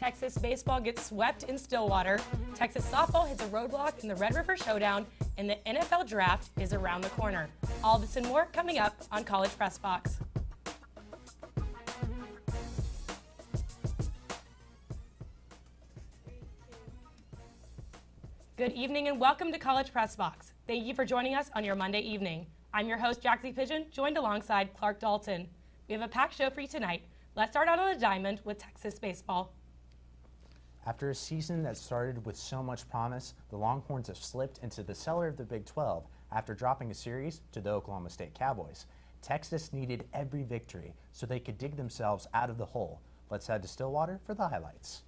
Texas baseball gets swept in Stillwater, Texas softball hits a roadblock in the Red River Showdown, and the NFL draft is around the corner. All this and more coming up on College Press Box. Good evening and welcome to College Press Box. Thank you for joining us on your Monday evening. I'm your host, Jaxie Pidgeon, joined alongside Clark Dalton. We have a packed show for you tonight. Let's start out on the diamond with Texas baseball. After a season that started with so much promise, the Longhorns have slipped into the cellar of the Big 12 after dropping a series to the Oklahoma State Cowboys. Texas needed every victory so they could dig themselves out of the hole. Let's head to Stillwater for the highlights.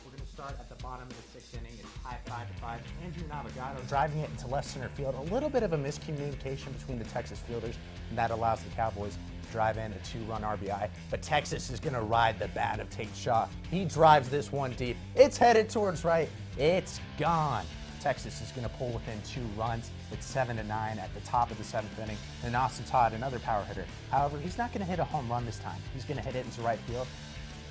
We're going to start at the bottom of the sixth inning. It's tied 5-5. Andrew Navigado driving it into left center field. A little bit of a miscommunication between the Texas fielders, and that allows the Cowboys to drive in a 2-run RBI. But Texas is going to ride the bat of Tate Shaw. He drives this one deep. It's headed towards right. It's gone. Texas is going to pull within 2 runs. It's 7-9 at the top of the 7th inning. And Austin Todd, another power hitter. However, he's not going to hit a home run this time. He's going to hit it into right field.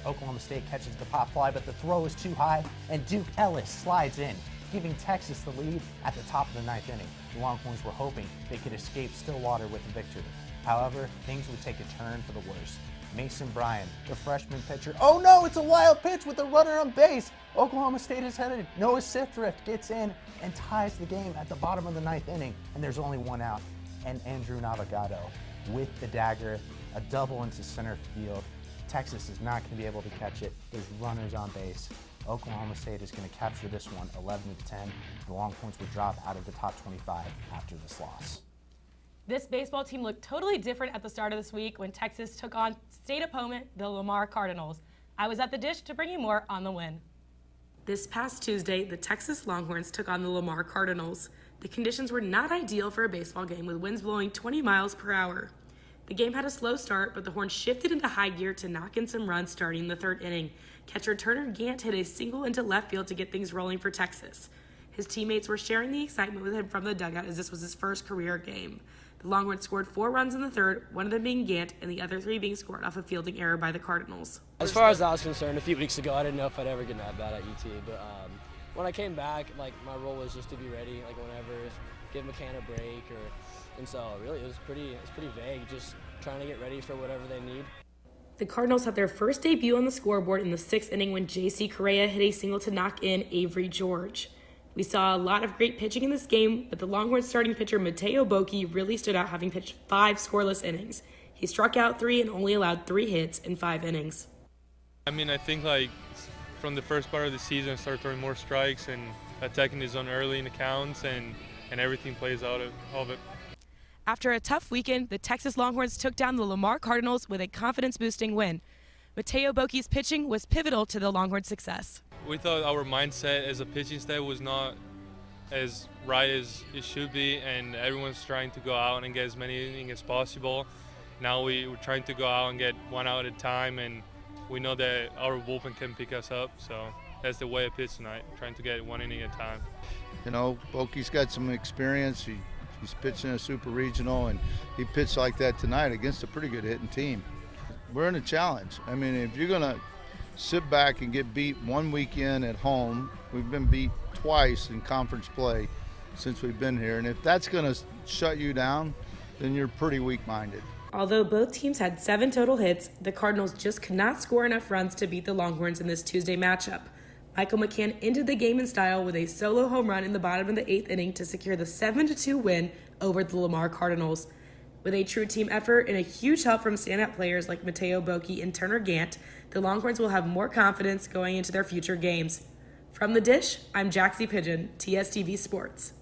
Oklahoma State catches the pop fly, but the throw is too high, and Duke Ellis slides in, giving Texas the lead at the top of the 9th inning. The Longhorns were hoping they could escape Stillwater with a victory. However, things would take a turn for the worse. Mason Bryan, the freshman pitcher. Oh no, it's a wild pitch with a runner on base. Oklahoma State is headed. Noah Sifrift gets in and ties the game at the bottom of the 9th inning, and there's only one out. And Andrew Navigado with the dagger, a double into center field. Texas is not going to be able to catch it. There's runners on base. Oklahoma State is going to capture this one 11-10. The Longhorns would drop out of the top 25 after this loss. This baseball team looked totally different at the start of this week when Texas took on state opponent, the Lamar Cardinals. I was at the dish to bring you more on the win. This past Tuesday, the Texas Longhorns took on the Lamar Cardinals. The conditions were not ideal for a baseball game with winds blowing 20 miles per hour. The game had a slow start, but the Horns shifted into high gear to knock in some runs starting the 3rd inning. Catcher Turner Gant hit a single into left field to get things rolling for Texas. His teammates were sharing the excitement with him from the dugout as this was his first career game. The Longhorns scored 4 runs in the 3rd, one of them being Gant, and the other 3 being scored off a fielding error by the Cardinals. As far as I was concerned, a few weeks ago, I didn't know if I'd ever get that bad at UT, but when I came back, my role was just to be ready, whenever, give McCann a break, and so really it was pretty vague, just trying to get ready for whatever they need. The Cardinals had their first debut on the scoreboard in the 6th inning when J.C. Correa hit a single to knock in Avery George. We saw a lot of great pitching in this game, but the Longhorns starting pitcher Mateo Boki really stood out, having pitched 5 scoreless innings. He struck out 3 and only allowed 3 hits in 5 innings. I think from the first part of the season, I started throwing more strikes and attacking the zone early in the counts, and everything plays out of it. After a tough weekend, the Texas Longhorns took down the Lamar Cardinals with a confidence-boosting win. Mateo Boki's pitching was pivotal to the Longhorns' success. We thought our mindset as a pitching staff was not as right as it should be, and everyone's trying to go out and get as many innings as possible. Now we're trying to go out and get 1 out at a time, and we know that our bullpen can pick us up, so that's the way I pitch tonight, trying to get 1 inning at a time. You know, Boki's got some experience. He's pitched in a super regional, and he pitched like that tonight against a pretty good hitting team. We're in a challenge. If you're going to sit back and get beat one weekend at home, we've been beat twice in conference play since we've been here, and if that's going to shut you down, then you're pretty weak-minded. Although both teams had 7 total hits, the Cardinals just could not score enough runs to beat the Longhorns in this Tuesday matchup. Michael McCann ended the game in style with a solo home run in the bottom of the 8th inning to secure the 7-2 win over the Lamar Cardinals. With a true team effort and a huge help from standout players like Mateo Boki and Turner Gant, the Longhorns will have more confidence going into their future games. From the dish, I'm Jaxie Pidgeon, TSTV Sports.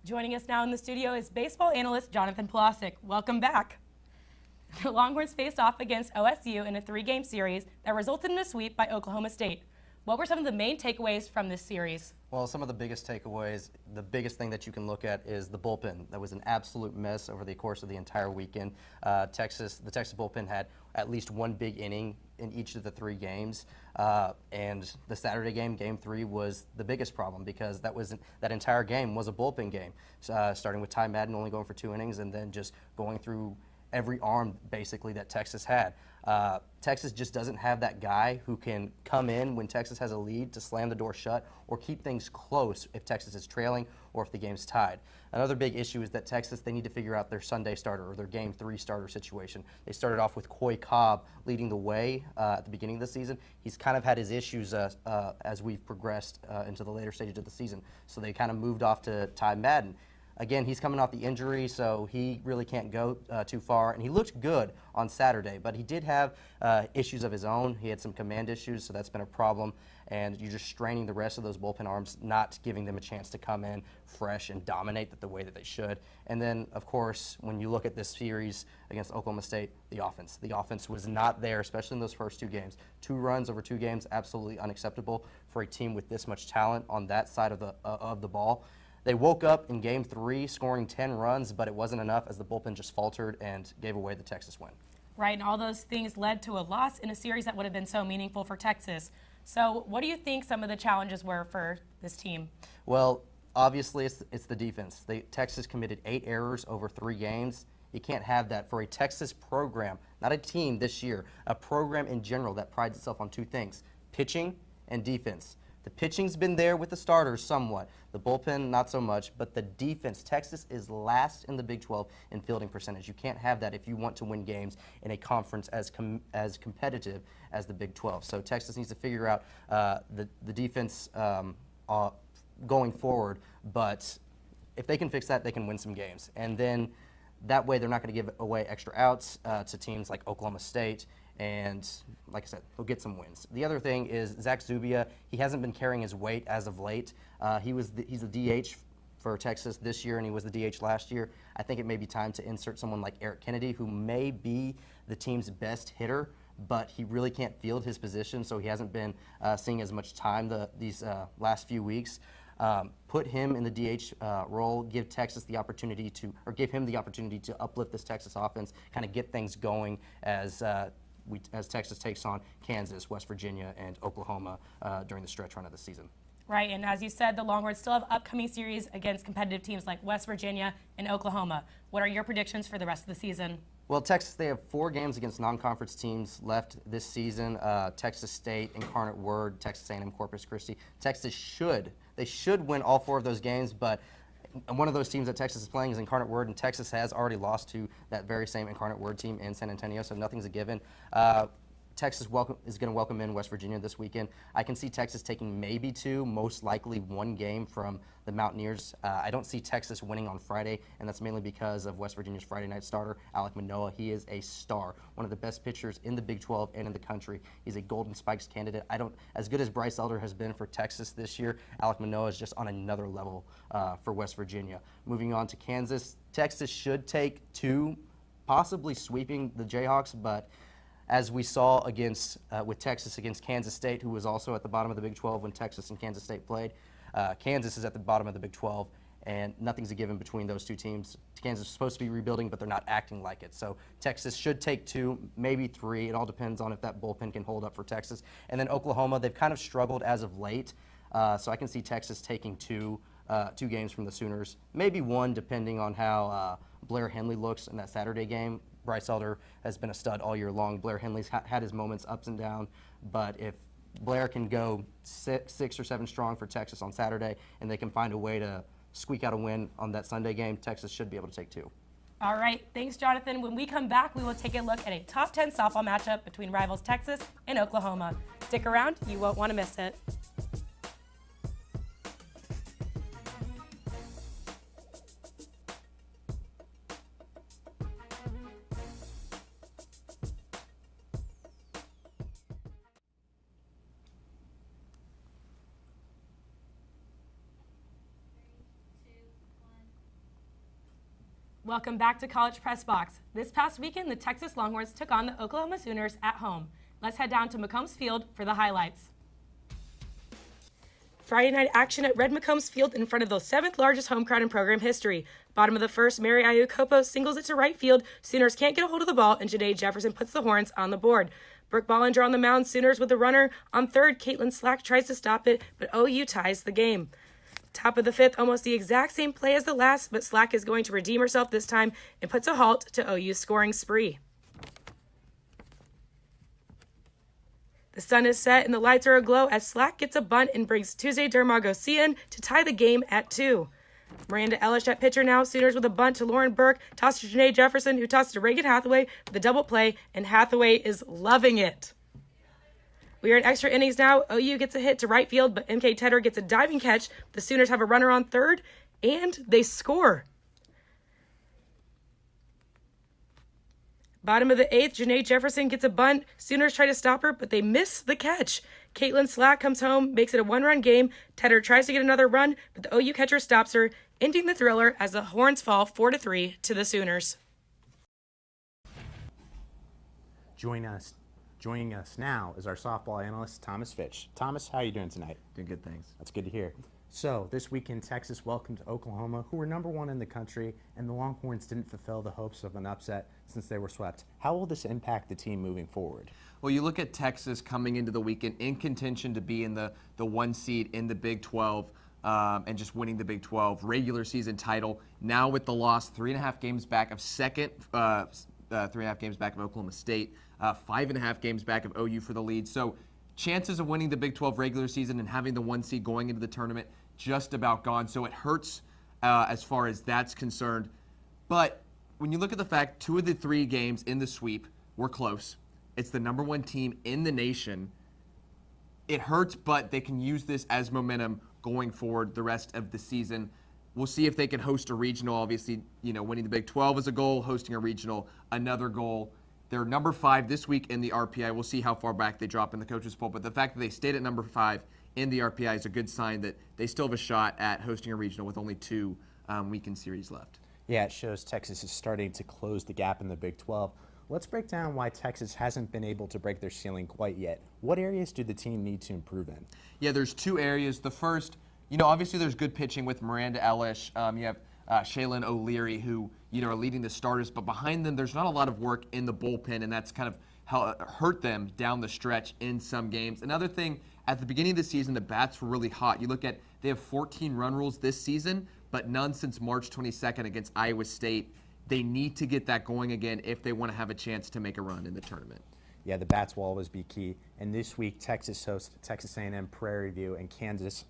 Joining us now in the studio is baseball analyst Jonathan Polasek. Welcome back. The Longhorns faced off against OSU in a 3-game series that resulted in a sweep by Oklahoma State. What were some of the main takeaways from this series? Well, some of the biggest takeaways, the biggest thing that you can look at is the bullpen. That was an absolute mess over the course of the entire weekend. The Texas bullpen had at least 1 big inning in each of the 3 games. And the Saturday game, Game 3, was the biggest problem because that entire game was a bullpen game, starting with Ty Madden only going for 2 innings and then just going through every arm basically that Texas had. Texas just doesn't have that guy who can come in when Texas has a lead to slam the door shut or keep things close if Texas is trailing or if the game's tied. Another big issue is that Texas, they need to figure out their Sunday starter or their Game 3 starter situation. They started off with Coy Cobb leading the way at the beginning of the season. He's kind of had his issues as we've progressed into the later stages of the season. So they kind of moved off to Ty Madden. Again, he's coming off the injury, so he really can't go too far. And he looked good on Saturday, but he did have issues of his own. He had some command issues, so that's been a problem. And you're just straining the rest of those bullpen arms, not giving them a chance to come in fresh and dominate the way that they should. And then, of course, when you look at this series against Oklahoma State, the offense. The offense was not there, especially in those first 2 games. 2 runs over 2 games, absolutely unacceptable for a team with this much talent on that side of the ball. They woke up in Game 3 scoring 10 runs, but it wasn't enough as the bullpen just faltered and gave away the Texas win. Right, and all those things led to a loss in a series that would have been so meaningful for Texas. So what do you think some of the challenges were for this team? Well, obviously it's the defense. Texas committed 8 errors over 3 games. You can't have that for a Texas program, not a team this year, a program in general that prides itself on 2 things, pitching and defense. The pitching's been there with the starters somewhat. The bullpen, not so much. But the defense, Texas is last in the Big 12 in fielding percentage. You can't have that if you want to win games in a conference as competitive as the Big 12. So Texas needs to figure out the defense going forward. But if they can fix that, they can win some games. And then that way they're not going to give away extra outs to teams like Oklahoma State. And like I said, he'll get some wins. The other thing is Zach Zubia. He hasn't been carrying his weight as of late. He's the DH for Texas this year, and he was the DH last year. I think it may be time to insert someone like Eric Kennedy, who may be the team's best hitter, but he really can't field his position, so he hasn't been seeing as much time these last few weeks. Put him in the DH role, give Texas the opportunity to, or give him the opportunity to uplift this Texas offense, kind of get things going as Texas takes on Kansas, West Virginia, and Oklahoma during the stretch run of the season. Right, and as you said, the Longhorns still have upcoming series against competitive teams like West Virginia and Oklahoma. What are your predictions for the rest of the season? Well, Texas, they have 4 games against non-conference teams left this season. Texas State, Incarnate Word, Texas A&M, Corpus Christi. Texas should win all 4 of those games, but one of those teams that Texas is playing is Incarnate Word, and Texas has already lost to that very same Incarnate Word team in San Antonio, so nothing's a given. Texas is going to welcome in West Virginia this weekend. I can see Texas taking maybe 2, most likely 1 game from the Mountaineers. I don't see Texas winning on Friday, and that's mainly because of West Virginia's Friday night starter, Alek Manoah. He is a star, one of the best pitchers in the Big 12 and in the country. He's a Golden Spikes candidate. As good as Bryce Elder has been for Texas this year, Alek Manoah is just on another level for West Virginia. Moving on to Kansas, Texas should take 2, possibly sweeping the Jayhawks, but as we saw with Texas against Kansas State, who was also at the bottom of the Big 12 when Texas and Kansas State played. Kansas is at the bottom of the Big 12, and nothing's a given between those 2 teams. Kansas is supposed to be rebuilding, but they're not acting like it. So Texas should take 2, maybe 3. It all depends on if that bullpen can hold up for Texas. And then Oklahoma, they've kind of struggled as of late, so I can see Texas taking 2 games from the Sooners, maybe 1 depending on how Blair Henley looks in that Saturday game. Bryce Elder has been a stud all year long. Blair Henley's had his moments ups and down, but if Blair can go 6 or 7 strong for Texas on Saturday and they can find a way to squeak out a win on that Sunday game, Texas should be able to take 2. All right, thanks, Jonathan. When we come back, we will take a look at a top 10 softball matchup between rivals Texas and Oklahoma. Stick around, you won't want to miss it. Welcome back to College Press Box. This past weekend, the Texas Longhorns took on the Oklahoma Sooners at home. Let's head down to McCombs Field for the highlights. Friday night action at Red McCombs Field in front of the 7th largest home crowd in program history. Bottom of the first, Mary Ayukopo singles it to right field. Sooners can't get a hold of the ball, and Janae Jefferson puts the Horns on the board. Brooke Bollinger on the mound, Sooners with the runner. On third, Caitlin Slack tries to stop it, but OU ties the game. Top of the 5th, almost the exact same play as the last, but Slack is going to redeem herself this time and puts a halt to OU's scoring spree. The sun is set and the lights are aglow as Slack gets a bunt and brings Tuesday Dermagosian to tie the game at 2. Miranda Elish at pitcher now. Sooners with a bunt to Lauren Burke. Toss to Janae Jefferson, who tosses to Reagan Hathaway with a double play, and Hathaway is loving it. We are in extra innings now. OU gets a hit to right field, but MK Tedder gets a diving catch. The Sooners have a runner on third, and they score. Bottom of the 8th, Janae Jefferson gets a bunt. Sooners try to stop her, but they miss the catch. Caitlin Slack comes home, makes it a one-run game. Tedder tries to get another run, but the OU catcher stops her, ending the thriller as the horns fall 4-3 to the Sooners. Joining us now is our softball analyst, Thomas Fitch. Thomas, how are you doing tonight? Doing good, thanks. That's good to hear. So, this weekend, Texas welcomed Oklahoma, who were number 1 in the country, and the Longhorns didn't fulfill the hopes of an upset since they were swept. How will this impact the team moving forward? Well, you look at Texas coming into the weekend in contention to be in the 1 seed in the Big 12 and just winning the Big 12 regular season title. Now with the loss, 3.5 games back of second, 3.5 games back of Oklahoma State, 5.5 games back of OU for the lead. So chances of winning the Big 12 regular season and having the 1 seed going into the tournament just about gone. So it hurts as far as that's concerned. But when you look at the fact 2 of the 3 games in the sweep were close, it's the number 1 team in the nation. It hurts, but they can use this as momentum going forward the rest of the season. We'll see if they can host a regional. Obviously, winning the Big 12 is a goal, hosting a regional, another goal. They're number 5 this week in the RPI. We'll see how far back they drop in the coaches' poll, but the fact that they stayed at number 5 in the RPI is a good sign that they still have a shot at hosting a regional with only 2 weekend series left. Yeah, it shows Texas is starting to close the gap in the Big 12. Let's break down why Texas hasn't been able to break their ceiling quite yet. What areas do the team need to improve in? Yeah, there's 2 areas. The first, obviously there's good pitching with Miranda Elish. You have Shaylin O'Leary, who, are leading the starters, but behind them there's not a lot of work in the bullpen, and that's kind of how hurt them down the stretch in some games. Another thing, at the beginning of the season, the bats were really hot. You look at, they have 14 run rules this season, but none since March 22nd against Iowa State. They need to get that going again if they want to have a chance to make a run in the tournament. Yeah, the bats will always be key. And this week, Texas hosts Texas A&M, Prairie View, and Kansas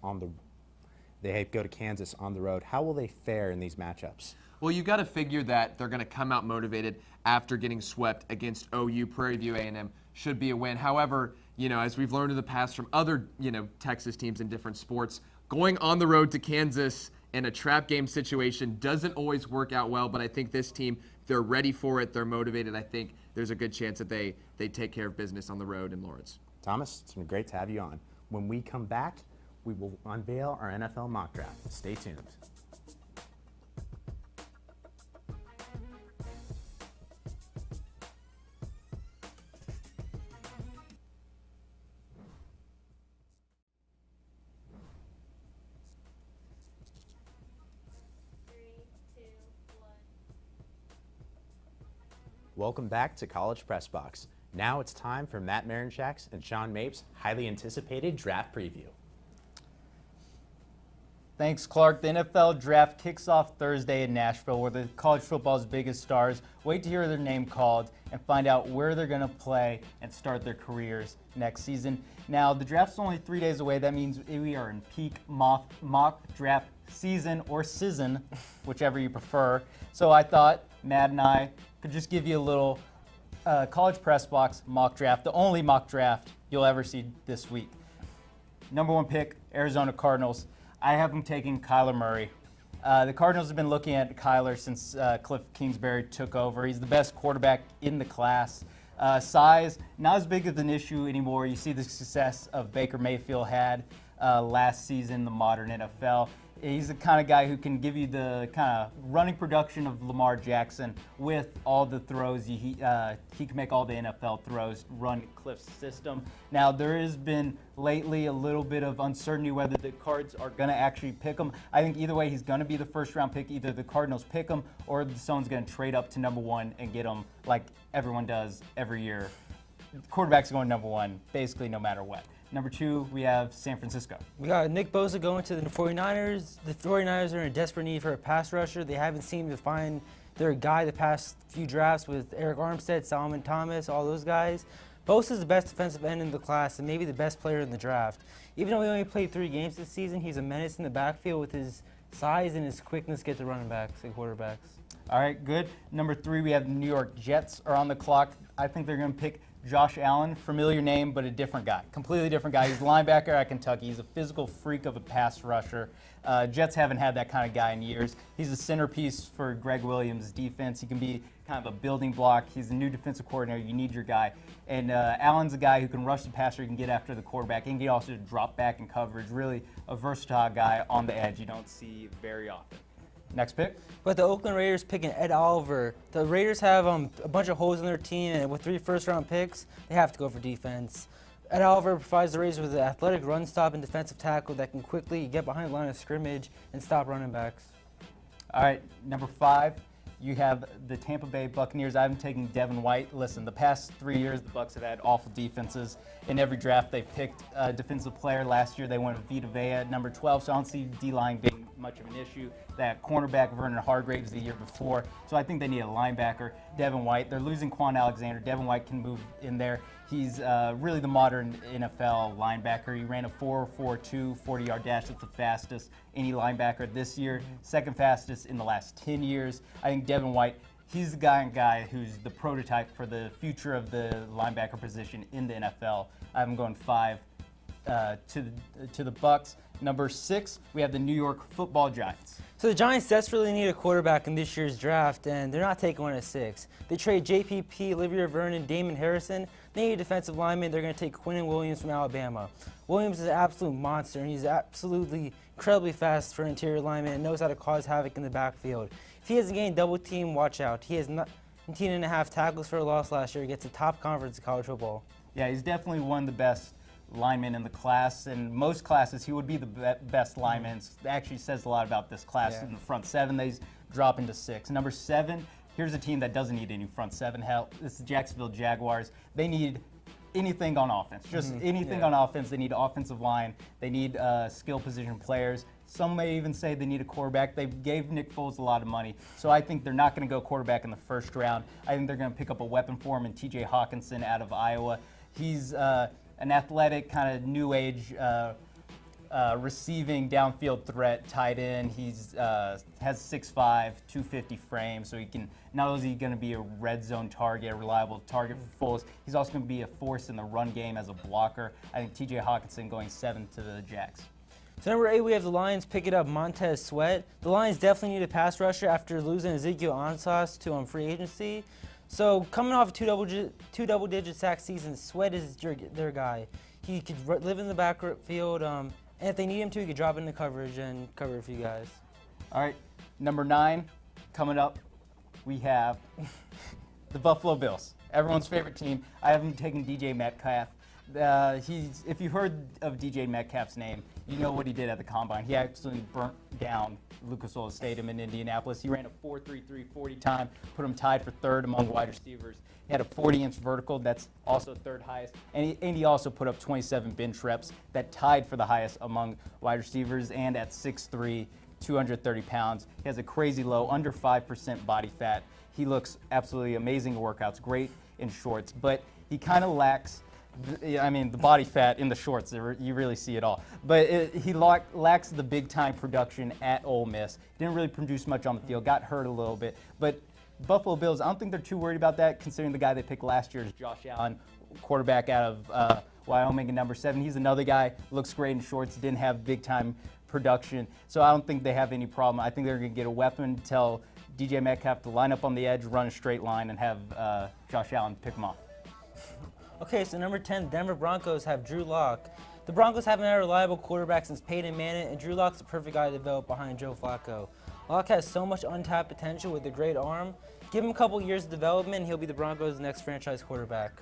they go to Kansas on the road. How will they fare in these matchups? Well, you got to figure that they're going to come out motivated after getting swept against OU. Prairie View A&M should be a win. However, as we've learned in the past from other, Texas teams in different sports, going on the road to Kansas in a trap game situation doesn't always work out well, but I think this team, they're ready for it, they're motivated. I think there's a good chance that they take care of business on the road in Lawrence. Thomas, it's been great to have you on. When we come back, we will unveil our NFL mock draft. Stay tuned. Welcome back to College Press Box. Now it's time for Matt Marinchak's and Sean Mapes' highly anticipated draft preview. Thanks, Clark. The NFL draft kicks off Thursday in Nashville, where the college football's biggest stars wait to hear their name called and find out where they're going to play and start their careers next season. Now, the draft's only 3 days away. That means we are in peak mock draft season, or season, whichever you prefer. So I thought Matt and I could just give you a little College Press Box mock draft, the only mock draft you'll ever see this week. Number 1 pick, Arizona Cardinals. I have them taking Kyler Murray. The Cardinals have been looking at Kyler since Cliff Kingsbury took over. He's the best quarterback in the class. Size, not as big of an issue anymore. You see the success of Baker Mayfield had last season, the modern NFL. He's the kind of guy who can give you the kind of running production of Lamar Jackson with all the throws. He can make all the NFL throws, run Cliff's system. Now, there has been lately a little bit of uncertainty whether the Cards are going to actually pick him. I think either way, he's going to be the first-round pick. Either the Cardinals pick him or someone's going to trade up to number 1 and get him like everyone does every year. quarterback's going number 1, basically no matter what. Number 2, we have San Francisco. We got Nick Bosa going to the 49ers. The 49ers are in desperate need for a pass rusher. They haven't seemed to find their guy the past few drafts with Eric Armstead, Solomon Thomas, all those guys. Bosa is the best defensive end in the class and maybe the best player in the draft. Even though he only played 3 games this season, he's a menace in the backfield with his size and his quickness to get to running backs and quarterbacks. All right, good. Number 3, we have the New York Jets are on the clock. I think they're going to pick Josh Allen, familiar name, but a different guy, completely different guy. He's a linebacker at Kentucky. He's a physical freak of a pass rusher. Jets haven't had that kind of guy in years. He's a centerpiece for Greg Williams' defense. He can be kind of a building block. He's a new defensive coordinator. You need your guy. And Allen's a guy who can rush the passer, he can get after the quarterback, and he can also drop back in coverage. Really a versatile guy on the edge you don't see very often. Next pick. But the Oakland Raiders picking Ed Oliver. The Raiders have a bunch of holes in their team, and with 3 first-round picks, they have to go for defense. Ed Oliver provides the Raiders with an athletic run stop and defensive tackle that can quickly get behind the line of scrimmage and stop running backs. All right, number 5, you have the Tampa Bay Buccaneers. I'm taking Devin White. Listen, the past 3 years, the Bucs have had awful defenses. In every draft, they've picked a defensive player. Last year, they went with Vita Vea at number 12, so I don't see D-line being much of an issue. That cornerback, Vernon Hargreaves, the year before. So I think they need a linebacker, Devin White. They're losing Quan Alexander. Devin White can move in there. He's really the modern NFL linebacker. He ran a 4.42 40-yard dash. That's the fastest any linebacker this year. Second fastest in the last 10 years. I think Devin White, he's the guy who's the prototype for the future of the linebacker position in the NFL. I'm going 5 to the Bucs. Number 6, we have the New York Football Giants. So the Giants desperately need a quarterback in this year's draft, and they're not taking one at 6. They trade JPP, Olivia Vernon, Damon Harrison. They need a defensive lineman. They're going to take Quinnen Williams from Alabama. Williams is an absolute monster, and he's absolutely incredibly fast for an interior lineman and knows how to cause havoc in the backfield. If he hasn't gained double team, watch out. He has 19.5 tackles for a loss last year. He gets a top conference in college football. Yeah, he's definitely one of the best linemen in the class. In most classes, he would be the best lineman. It actually says a lot about this class. Yeah. In the front 7, they drop into 6. Number 7, here's a team that doesn't need any front 7 help. This is the Jacksonville Jaguars. They need anything on offense, just anything on offense. They need offensive line. They need skill position players. Some may even say they need a quarterback. They gave Nick Foles a lot of money, so I think they're not going to go quarterback in the first round. I think they're going to pick up a weapon for him in T.J. Hawkinson out of Iowa. He's an athletic, kind of new age receiving downfield threat tight end. He's has 6'5", 250 frame, so he can not only is he going to be a red zone target, a reliable target for Foles, he's also going to be a force in the run game as a blocker. I think T.J. Hawkinson going 7 to the Jacks. So number 8, we have the Lions picking up Montez Sweat. The Lions definitely need a pass rusher after losing Ezekiel Ansah to free agency. So coming off a two double-digit sack season, Sweat is their guy. He could live in the backfield, and if they need him to, he could drop into coverage and cover a few guys. All right, number 9, coming up, we have the Buffalo Bills, everyone's favorite team. I haven't taken DJ Metcalf. If you heard of DJ Metcalf's name, you know what he did at the Combine. He actually burnt down Lucas Oil Stadium in Indianapolis. He ran a 4.33 40 time, put him tied for 3rd among wide receivers. He had a 40-inch vertical, that's also 3rd highest. And he also put up 27 bench reps, that tied for the highest among wide receivers, and at 6'3", 230 pounds. He has a crazy low, under 5% body fat. He looks absolutely amazing in workouts, great in shorts, but he kind of lacks the body fat in the shorts, you really see it all. But he lacks the big-time production at Ole Miss. Didn't really produce much on the field, got hurt a little bit. But Buffalo Bills, I don't think they're too worried about that, considering the guy they picked last year is Josh Allen, quarterback out of Wyoming at number 7. He's another guy, looks great in shorts, didn't have big-time production. So I don't think they have any problem. I think they're going to get a weapon, tell DJ Metcalf to line up on the edge, run a straight line, and have Josh Allen pick him off. Okay, so number 10, Denver Broncos have Drew Lock. The Broncos haven't had a reliable quarterback since Peyton Manning, and Drew Lock's the perfect guy to develop behind Joe Flacco. Lock has so much untapped potential with a great arm. Give him a couple years of development, and he'll be the Broncos' next franchise quarterback.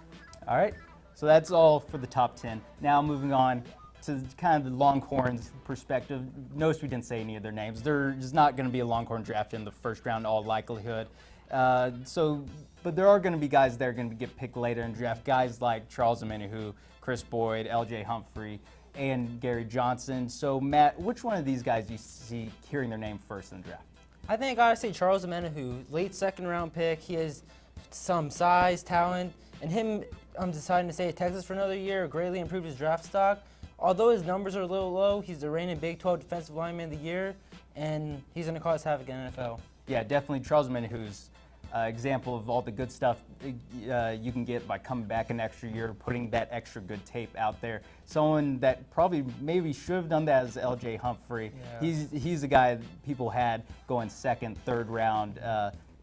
All right, so that's all for the top 10. Now moving on to kind of the Longhorns perspective. Notice we didn't say any of their names. There's not going to be a Longhorn draft in the first round, in all likelihood. But there are going to be guys that are going to get picked later in the draft. Guys like Charles Omenihu, Chris Boyd, L.J. Humphrey, and Gary Johnson. So, Matt, which one of these guys do you see hearing their name first in the draft? I think I gotta say Charles Omenihu, late second-round pick. He has some size, talent, and him deciding to stay at Texas for another year greatly improved his draft stock. Although his numbers are a little low, he's the reigning Big 12 Defensive Lineman of the Year, and he's going to cause havoc in the NFL. Yeah, definitely Charles Omenihu's example of all the good stuff you can get by coming back an extra year, putting that extra good tape out there. Someone that probably maybe should have done that is L.J. Humphrey. Yeah. He's the guy that people had going second, third round,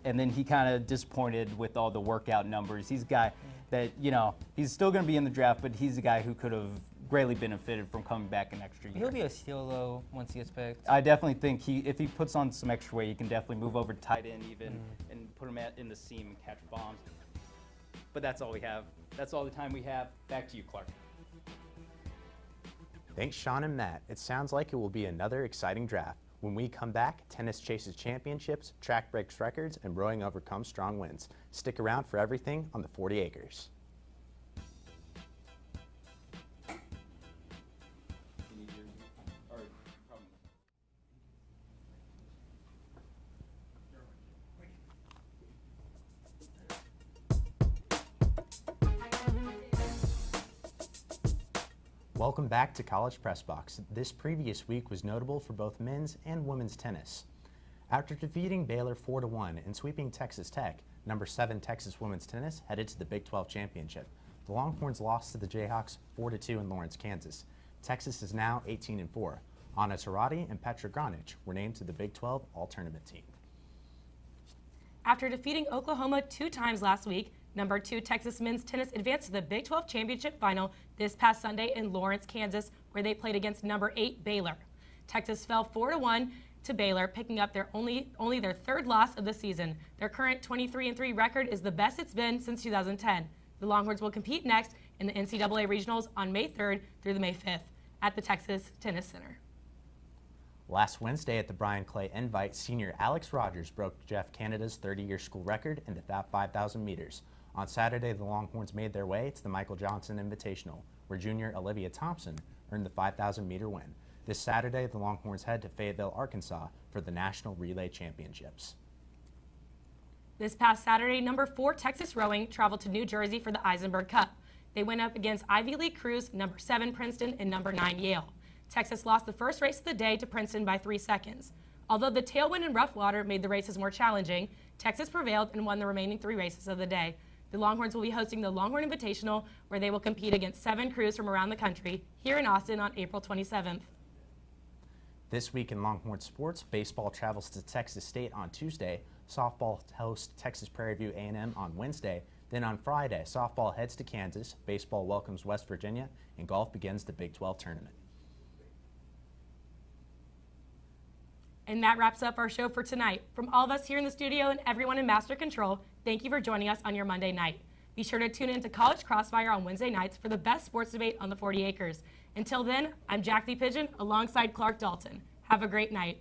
and then he kind of disappointed with all the workout numbers. He's a guy that, he's still going to be in the draft, but he's a guy who could have greatly benefited from coming back an extra year. He'll be a steal, though, once he gets picked. I definitely think if he puts on some extra weight, he can definitely move over to tight end even and put him in the seam and catch bombs. But that's all we have. That's all the time we have. Back to you, Clark. Thanks, Sean and Matt. It sounds like it will be another exciting draft. When we come back, tennis chases championships, track breaks records, and rowing overcomes strong winds. Stick around for everything on the 40 acres. Welcome back to College Press Box. This previous week was notable for both men's and women's tennis. After defeating Baylor 4-1 and sweeping Texas Tech, number 7 Texas women's tennis headed to the Big 12 championship. The Longhorns lost to the Jayhawks 4-2 in Lawrence, Kansas. Texas is now 18-4. Anna Tarati and Petra Granic were named to the Big 12 All-Tournament team. After defeating Oklahoma 2 times last week, number 2 Texas men's tennis advanced to the Big 12 championship final this past Sunday in Lawrence, Kansas, where they played against number 8 Baylor. Texas fell 4-1 to Baylor, picking up their only their 3rd loss of the season. Their current 23-3 record is the best it's been since 2010. The Longhorns will compete next in the NCAA Regionals on May 3rd through the May 5th at the Texas Tennis Center. Last Wednesday at the Brian Clay Invite, senior Alex Rogers broke Jeff Canada's 30-year school record in the 5,000 meters. On Saturday, the Longhorns made their way to the Michael Johnson Invitational, where junior Olivia Thompson earned the 5,000-meter win. This Saturday, the Longhorns head to Fayetteville, Arkansas for the National Relay Championships. This past Saturday, number 4 Texas Rowing traveled to New Jersey for the Eisenberg Cup. They went up against Ivy League crews number 7 Princeton and number 9 Yale. Texas lost the first race of the day to Princeton by 3 seconds. Although the tailwind and rough water made the races more challenging, Texas prevailed and won the remaining 3 races of the day. The Longhorns will be hosting the Longhorn Invitational, where they will compete against 7 crews from around the country here in Austin on April 27th. This week in Longhorn sports, baseball travels to Texas State on Tuesday, softball hosts Texas Prairie View A&M on Wednesday, then on Friday, softball heads to Kansas, baseball welcomes West Virginia, and golf begins the Big 12 tournament. And that wraps up our show for tonight. From all of us here in the studio and everyone in Master Control, thank you for joining us on your Monday night. Be sure to tune in to College Crossfire on Wednesday nights for the best sports debate on the 40 acres. Until then, I'm Jaxie Pidgeon alongside Clark Dalton. Have a great night.